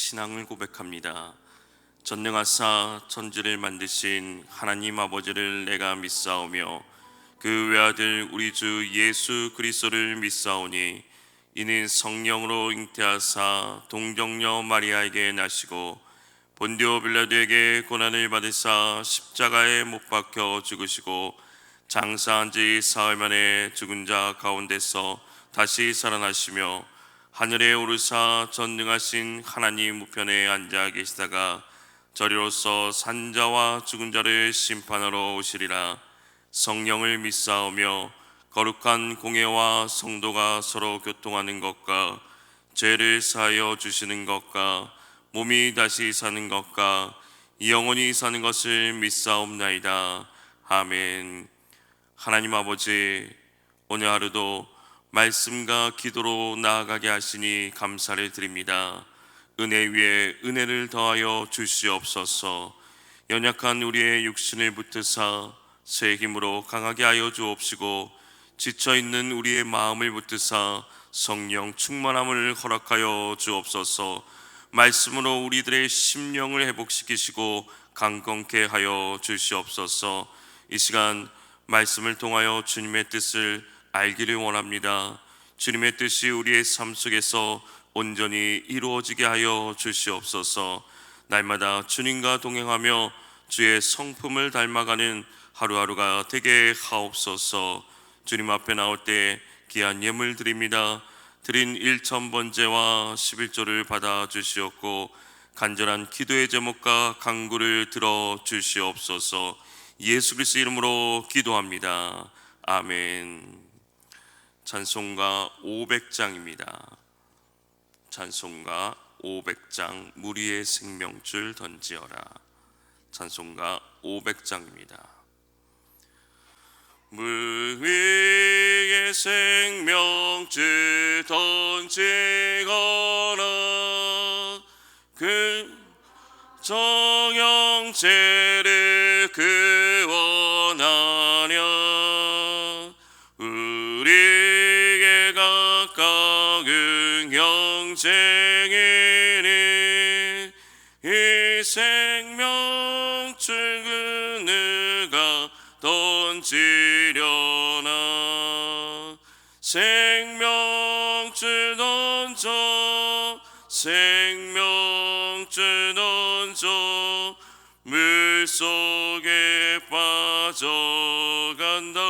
신앙을 고백합니다. 전능하사 천지를 만드신 하나님 아버지를 내가 믿사오며 그 외아들 우리 주 예수 그리스도를 믿사오니 이는 성령으로 잉태하사 동정녀 마리아에게 나시고 본디오 빌라도에게 고난을 받으사 십자가에 못 박혀 죽으시고 장사한 지 사흘 만에 죽은 자 가운데서 다시 살아나시며 하늘에 오르사 전능하신 하나님 우편에 앉아 계시다가 저리로서 산자와 죽은 자를 심판하러 오시리라. 성령을 믿사오며 거룩한 공예와 성도가 서로 교통하는 것과 죄를 사하여 주시는 것과 몸이 다시 사는 것과 영원히 사는 것을 믿사옵나이다. 아멘. 하나님 아버지, 오늘 하루도 말씀과 기도로 나아가게 하시니 감사를 드립니다. 은혜 위에 은혜를 더하여 주시옵소서. 연약한 우리의 육신을 붙드사 새 힘으로 강하게 하여 주옵시고 지쳐있는 우리의 마음을 붙드사 성령 충만함을 허락하여 주옵소서. 말씀으로 우리들의 심령을 회복시키시고 강건케 하여 주시옵소서. 이 시간 말씀을 통하여 주님의 뜻을 알기를 원합니다. 주님의 뜻이 우리의 삶 속에서 온전히 이루어지게 하여 주시옵소서. 날마다 주님과 동행하며 주의 성품을 닮아가는 하루하루가 되게 하옵소서. 주님 앞에 나올 때 귀한 예물 드립니다. 드린 1,000번제와 11조를 받아 주시옵고 간절한 기도의 제목과 간구를 들어 주시옵소서. 예수 그리스도 이름으로 기도합니다. 아멘. 찬송가 500장입니다. 찬송가 500장 무리의 생명줄 던지어라. 찬송가 500장입니다. 무리의 생명줄 던지거라. 그 정형제를 구원하려 우리에게 가까운 형제이니 이 생명줄 그누가 던지려나. 생명줄 던져 생명줄 던져 물속에 빠져간다.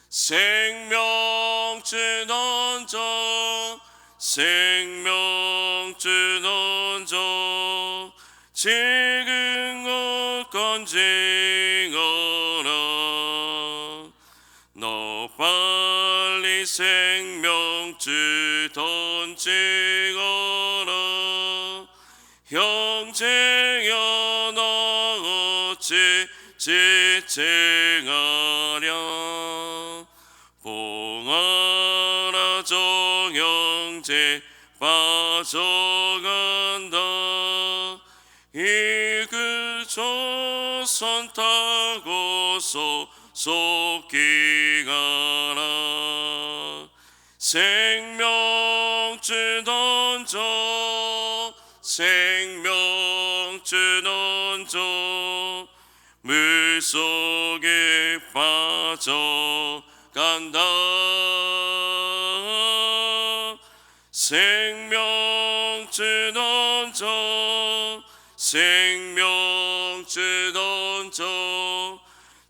생명줄 던져 생명줄 던져 지금 곧 건지거라. 너 빨리 생명줄 던지거라. 형제여 너 어찌 지칭하랴. 봉하라 정형제 빠져간다. 이그 조선 타고서 속히 가라. 생명줄 던져 생명줄 던져 물속에 빠져간다. 생명줄 던져 생명줄 던져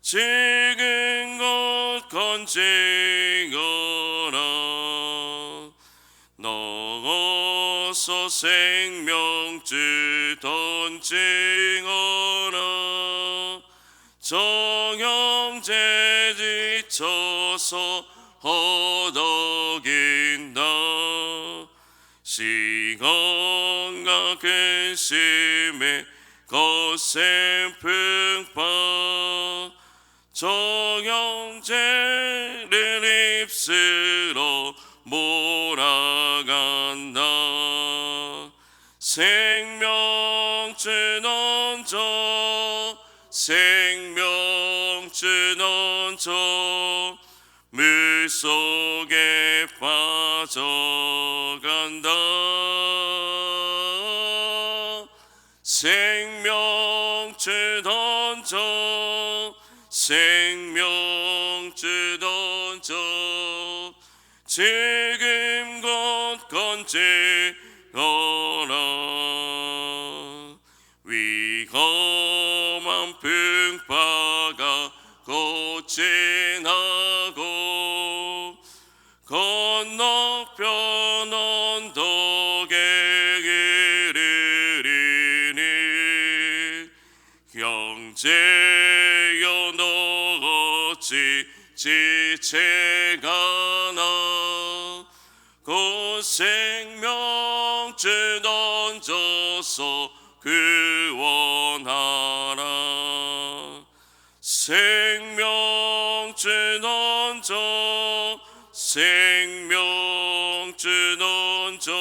지금 곧 건지거라. 너 어서 생명줄 던지거라. 정형제 지쳐서 허덕인다. 시건과 근심에 거센 풍파 정형제를 입술로 몰아간다. 생명줄 던져 생명줄 던져 물속에 빠져간다. 던져 지금껏 건지어라. 위험한 풍파가 곧 지나고 건너편 언덕에 이르리니 형제여 너 어찌 지체가 나 곧 생명줄 던져서 구원하라. 생명줄 던져 생명줄 던져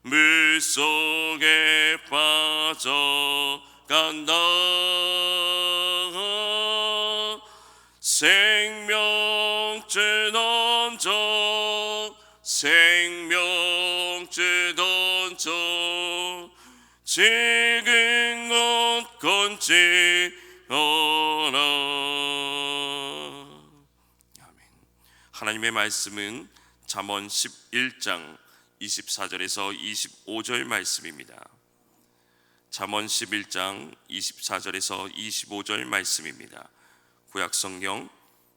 물속에 빠져간다. 생명줄 던져 생명줄 던져 지금껏 건지어라. 아멘. 하나님의 말씀은 잠언 11장 24절에서 25절 말씀입니다. 잠언 11장 24절에서 25절 말씀입니다. 구약성경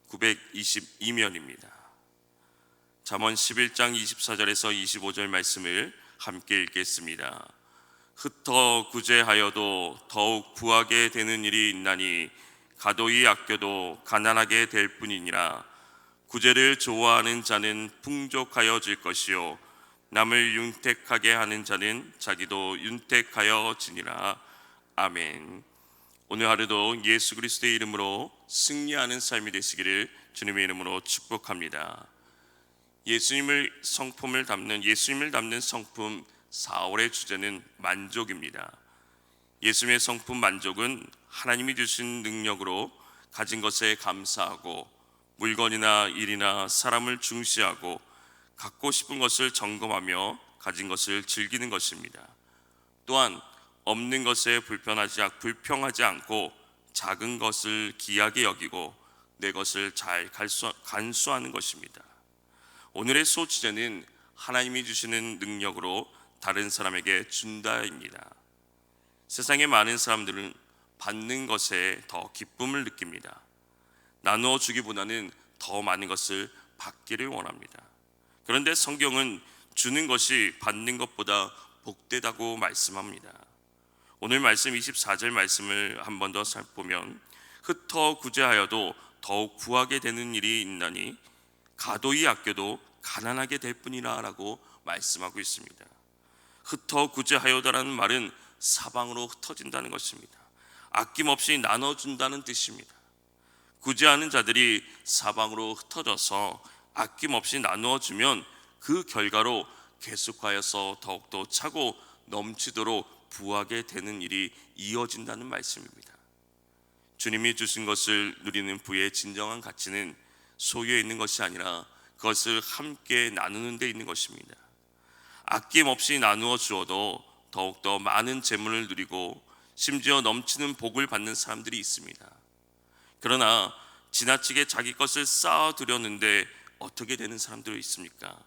922면입니다. 잠언 11장 24절에서 25절 말씀을 함께 읽겠습니다. 흩어 구제하여도 더욱 부하게 되는 일이 있나니 가도히 아껴도 가난하게 될 뿐이니라. 구제를 좋아하는 자는 풍족하여질 것이요 남을 윤택하게 하는 자는 자기도 윤택하여지니라. 아멘. 오늘 하루도 예수 그리스도의 이름으로 승리하는 삶이 되시기를 주님의 이름으로 축복합니다. 예수님을 담는 성품 4월의 주제는 만족입니다. 예수님의 성품 만족은 하나님이 주신 능력으로 가진 것에 감사하고 물건이나 일이나 사람을 중시하고 갖고 싶은 것을 점검하며 가진 것을 즐기는 것입니다. 또한 없는 것에 불평하지 않고 작은 것을 귀하게 여기고 내 것을 잘 간수하는 것입니다. 오늘의 소주제는 하나님이 주시는 능력으로 다른 사람에게 준다입니다. 세상의 많은 사람들은 받는 것에 더 기쁨을 느낍니다. 나누어 주기보다는 더 많은 것을 받기를 원합니다. 그런데 성경은 주는 것이 받는 것보다 복되다고 말씀합니다. 오늘 말씀 24절 말씀을 한 번 더 살펴보면 흩어 구제하여도 더욱 구하게 되는 일이 있나니 가도히 아껴도 가난하게 될 뿐이라 라고 말씀하고 있습니다. 흩어 구제하여다라는 말은 사방으로 흩어진다는 것입니다. 아낌없이 나눠준다는 뜻입니다. 구제하는 자들이 사방으로 흩어져서 아낌없이 나누어주면 그 결과로 계속하여서 더욱더 차고 넘치도록 부하게 되는 일이 이어진다는 말씀입니다. 주님이 주신 것을 누리는 부의 진정한 가치는 소유에 있는 것이 아니라 그것을 함께 나누는 데 있는 것입니다. 아낌없이 나누어 주어도 더욱더 많은 재물을 누리고 심지어 넘치는 복을 받는 사람들이 있습니다. 그러나 지나치게 자기 것을 쌓아두려는데 어떻게 되는 사람들이 있습니까?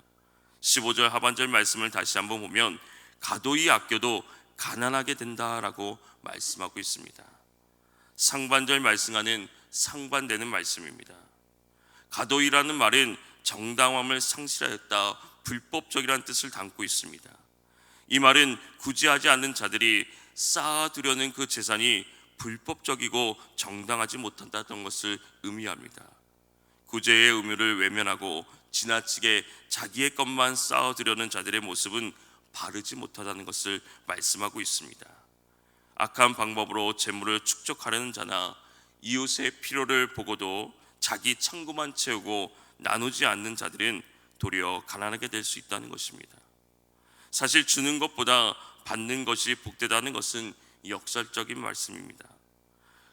15절 하반절 말씀을 다시 한번 보면 가도히 아껴도 가난하게 된다라고 말씀하고 있습니다. 상반절 말씀과는 상반되는 말씀입니다. 가도히라는 말은 정당함을 상실하였다, 불법적이라는 뜻을 담고 있습니다. 이 말은 구제하지 않는 자들이 쌓아두려는 그 재산이 불법적이고 정당하지 못한다는 것을 의미합니다. 구제의 의무를 외면하고 지나치게 자기의 것만 쌓아두려는 자들의 모습은 바르지 못하다는 것을 말씀하고 있습니다. 악한 방법으로 재물을 축적하려는 자나 이웃의 필요를 보고도 자기 창고만 채우고 나누지 않는 자들은 도리어 가난하게 될 수 있다는 것입니다. 사실 주는 것보다 받는 것이 복되다는 것은 역설적인 말씀입니다.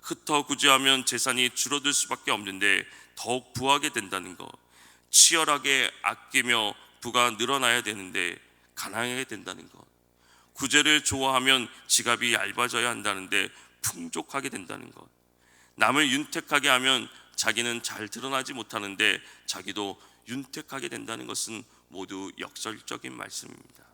흩어 구제하면 재산이 줄어들 수밖에 없는데 더욱 부하게 된다는 것, 치열하게 아끼며 부가 늘어나야 되는데 가난하게 된다는 것, 구제를 좋아하면 지갑이 얇아져야 한다는데 풍족하게 된다는 것, 남을 윤택하게 하면 자기는 잘 드러나지 못하는데 자기도 윤택하게 된다는 것은 모두 역설적인 말씀입니다.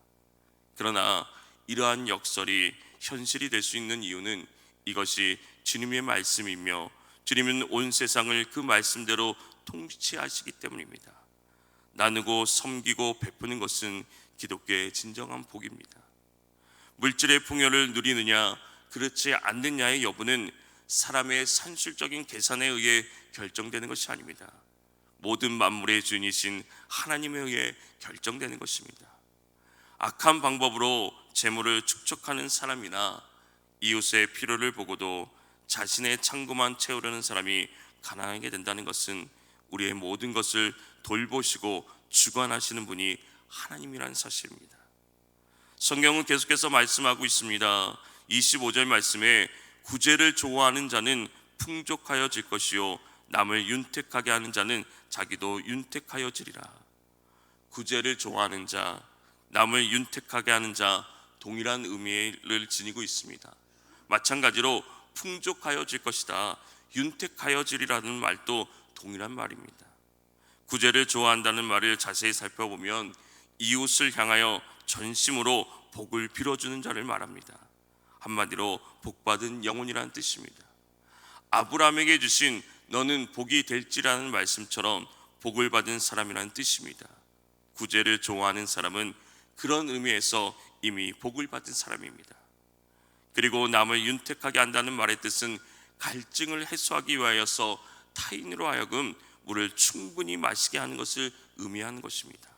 그러나 이러한 역설이 현실이 될 수 있는 이유는 이것이 주님의 말씀이며 주님은 온 세상을 그 말씀대로 통치하시기 때문입니다. 나누고 섬기고 베푸는 것은 기독교의 진정한 복입니다. 물질의 풍요를 누리느냐 그렇지 않느냐의 여부는 사람의 산술적인 계산에 의해 결정되는 것이 아닙니다. 모든 만물의 주인이신 하나님에 의해 결정되는 것입니다. 악한 방법으로 재물을 축적하는 사람이나 이웃의 필요를 보고도 자신의 창고만 채우려는 사람이 가난하게 된다는 것은 우리의 모든 것을 돌보시고 주관하시는 분이 하나님이라는 사실입니다. 성경은 계속해서 말씀하고 있습니다. 25절 말씀에 구제를 좋아하는 자는 풍족하여질 것이요 남을 윤택하게 하는 자는 자기도 윤택하여지리라. 구제를 좋아하는 자, 남을 윤택하게 하는 자, 동일한 의미를 지니고 있습니다. 마찬가지로 풍족하여질 것이다, 윤택하여지리라는 말도 동일한 말입니다. 구제를 좋아한다는 말을 자세히 살펴보면 이웃을 향하여 전심으로 복을 빌어주는 자를 말합니다. 한마디로 복받은 영혼이라는 뜻입니다. 아브라함에게 주신 너는 복이 될지라는 말씀처럼 복을 받은 사람이라는 뜻입니다. 구제를 좋아하는 사람은 그런 의미에서 이미 복을 받은 사람입니다. 그리고 남을 윤택하게 한다는 말의 뜻은 갈증을 해소하기 위하여서 타인으로 하여금 물을 충분히 마시게 하는 것을 의미하는 것입니다.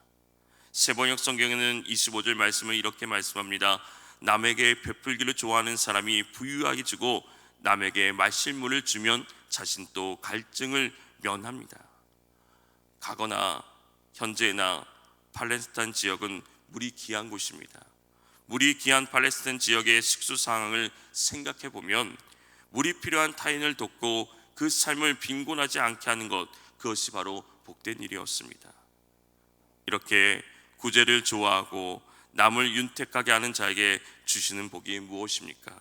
세번역 성경에는 25절 말씀을 이렇게 말씀합니다. 남에게 베풀기를 좋아하는 사람이 부유하게지고 남에게 마실 물을 주면 자신도 갈증을 면합니다. 가거나 현재나 팔레스타인 지역은 물이 귀한 곳입니다. 물이 귀한 팔레스타인 지역의 식수 상황을 생각해 보면 물이 필요한 타인을 돕고 그 삶을 빈곤하지 않게 하는 것, 그것이 바로 복된 일이었습니다. 이렇게 구제를 좋아하고 남을 윤택하게 하는 자에게 주시는 복이 무엇입니까?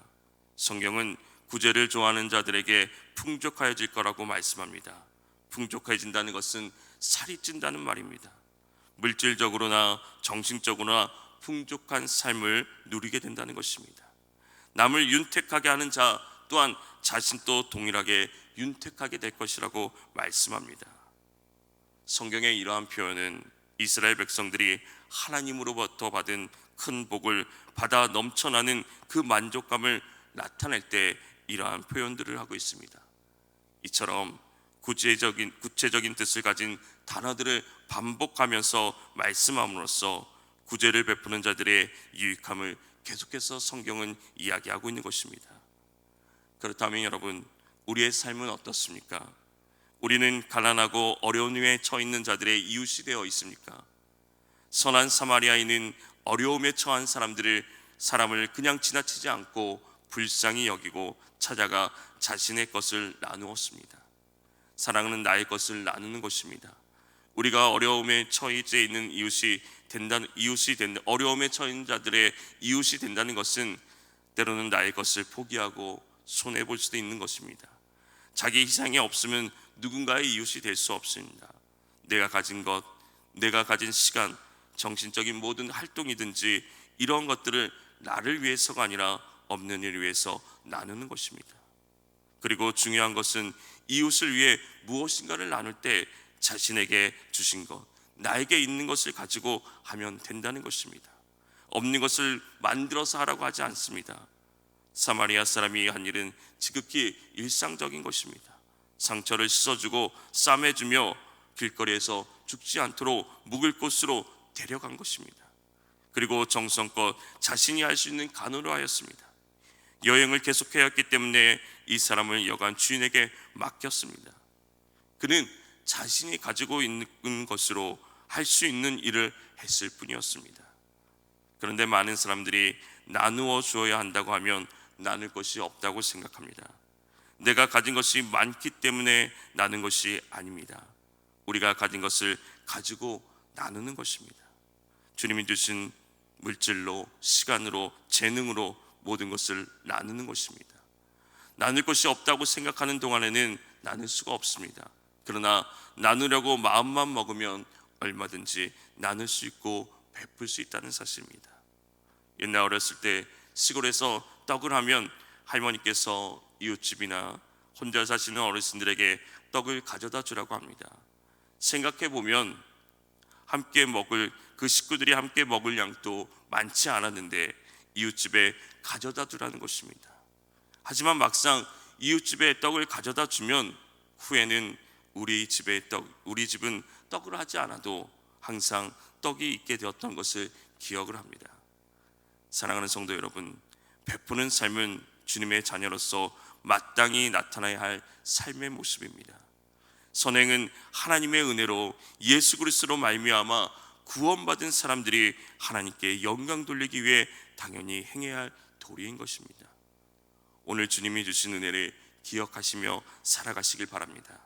성경은 구제를 좋아하는 자들에게 풍족하여질 거라고 말씀합니다. 풍족해진다는 것은 살이 찐다는 말입니다. 물질적으로나 정신적으로나 풍족한 삶을 누리게 된다는 것입니다. 남을 윤택하게 하는 자 또한 자신도 동일하게 윤택하게 될 것이라고 말씀합니다. 성경의 이러한 표현은 이스라엘 백성들이 하나님으로부터 받은 큰 복을 받아 넘쳐나는 그 만족감을 나타낼 때 이러한 표현들을 하고 있습니다. 이처럼 구체적인 뜻을 가진 단어들을 반복하면서 말씀함으로써 구제를 베푸는 자들의 유익함을 계속해서 성경은 이야기하고 있는 것입니다. 그렇다면 여러분, 우리의 삶은 어떻습니까? 우리는 가난하고 어려운 위에 처해 있는 자들의 이웃이 되어 있습니까? 선한 사마리아인은 어려움에 처한 사람을 그냥 지나치지 않고 불쌍히 여기고 찾아가 자신의 것을 나누었습니다. 사랑은 나의 것을 나누는 것입니다. 우리가 어려움에 처해 있는 어려움에 처한 자들의 이웃이 된다는 것은 때로는 나의 것을 포기하고 손해 볼 수도 있는 것입니다. 자기 희생이 없으면 누군가의 이웃이 될 수 없습니다. 내가 가진 것, 내가 가진 시간, 정신적인 모든 활동이든지 이런 것들을 나를 위해서가 아니라 없는 일을 위해서 나누는 것입니다. 그리고 중요한 것은 이웃을 위해 무엇인가를 나눌 때 자신에게 주신 것, 나에게 있는 것을 가지고 하면 된다는 것입니다. 없는 것을 만들어서 하라고 하지 않습니다. 사마리아 사람이 한 일은 지극히 일상적인 것입니다. 상처를 씻어주고 싸매주며 길거리에서 죽지 않도록 묵을 곳으로 데려간 것입니다. 그리고 정성껏 자신이 할 수 있는 간호를 하였습니다. 여행을 계속해야 했기 때문에 이 사람을 여간 주인에게 맡겼습니다. 그는 자신이 가지고 있는 것으로 할 수 있는 일을 했을 뿐이었습니다. 그런데 많은 사람들이 나누어 주어야 한다고 하면 나눌 것이 없다고 생각합니다. 내가 가진 것이 많기 때문에 나눈 것이 아닙니다. 우리가 가진 것을 가지고 나누는 것입니다. 주님이 주신 물질로, 시간으로, 재능으로 모든 것을 나누는 것입니다. 나눌 것이 없다고 생각하는 동안에는 나눌 수가 없습니다. 그러나 나누려고 마음만 먹으면 얼마든지 나눌 수 있고 베풀 수 있다는 사실입니다. 옛날 어렸을 때 시골에서 떡을 하면 할머니께서 이웃집이나 혼자 사시는 어르신들에게 떡을 가져다 주라고 합니다. 생각해 보면 그 식구들이 함께 먹을 양도 많지 않았는데 이웃집에 가져다 주라는 것입니다. 하지만 막상 이웃집에 떡을 가져다 주면 후에는 우리 집은 떡을 하지 않아도 항상 떡이 있게 되었던 것을 기억을 합니다. 사랑하는 성도 여러분, 베푸는 삶은 주님의 자녀로서 마땅히 나타나야 할 삶의 모습입니다. 선행은 하나님의 은혜로 예수 그리스도로 말미암아 구원받은 사람들이 하나님께 영광 돌리기 위해 당연히 행해야 할 도리인 것입니다. 오늘 주님이 주신 은혜를 기억하시며 살아가시길 바랍니다.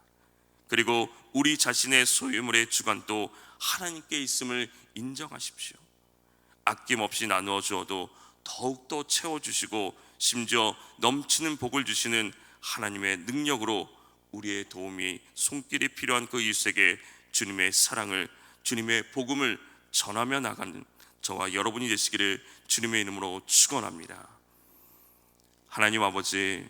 그리고 우리 자신의 소유물의 주관도 하나님께 있음을 인정하십시오. 아낌없이 나누어 주어도 더욱더 채워주시고 심지어 넘치는 복을 주시는 하나님의 능력으로 우리의 도움이 손길이 필요한 그 이웃에게 주님의 사랑을, 주님의 복음을 전하며 나가는 저와 여러분이 되시기를 주님의 이름으로 축원합니다. 하나님 아버지,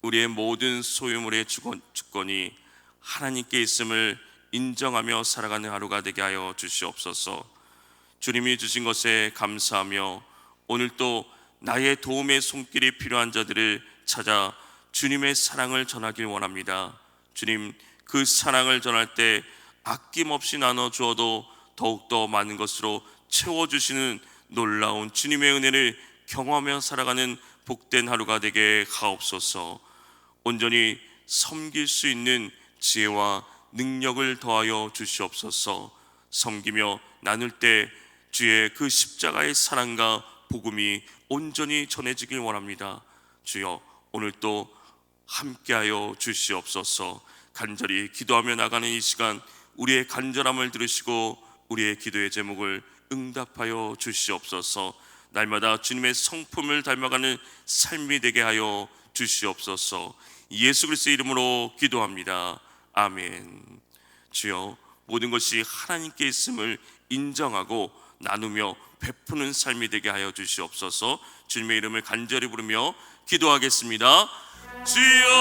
우리의 모든 소유물의 주권이 하나님께 있음을 인정하며 살아가는 하루가 되게 하여 주시옵소서. 주님이 주신 것에 감사하며 오늘 또 나의 도움의 손길이 필요한 자들을 찾아 주님의 사랑을 전하길 원합니다. 주님, 그 사랑을 전할 때 아낌없이 나눠 주어도 더욱더 많은 것으로 채워주시는 놀라운 주님의 은혜를 경험하며 살아가는 복된 하루가 되게 하옵소서. 온전히 섬길 수 있는 지혜와 능력을 더하여 주시옵소서. 섬기며 나눌 때 주의 그 십자가의 사랑과 복음이 온전히 전해지길 원합니다. 주여, 오늘 또 함께하여 주시옵소서. 간절히 기도하며 나가는 이 시간 우리의 간절함을 들으시고 우리의 기도의 제목을 응답하여 주시옵소서. 날마다 주님의 성품을 닮아가는 삶이 되게 하여 주시옵소서. 예수 그리스도의 이름으로 기도합니다. 아멘. 주여, 모든 것이 하나님께 있음을 인정하고 나누며 베푸는 삶이 되게 하여 주시옵소서. 주님의 이름을 간절히 부르며 기도하겠습니다. 주여,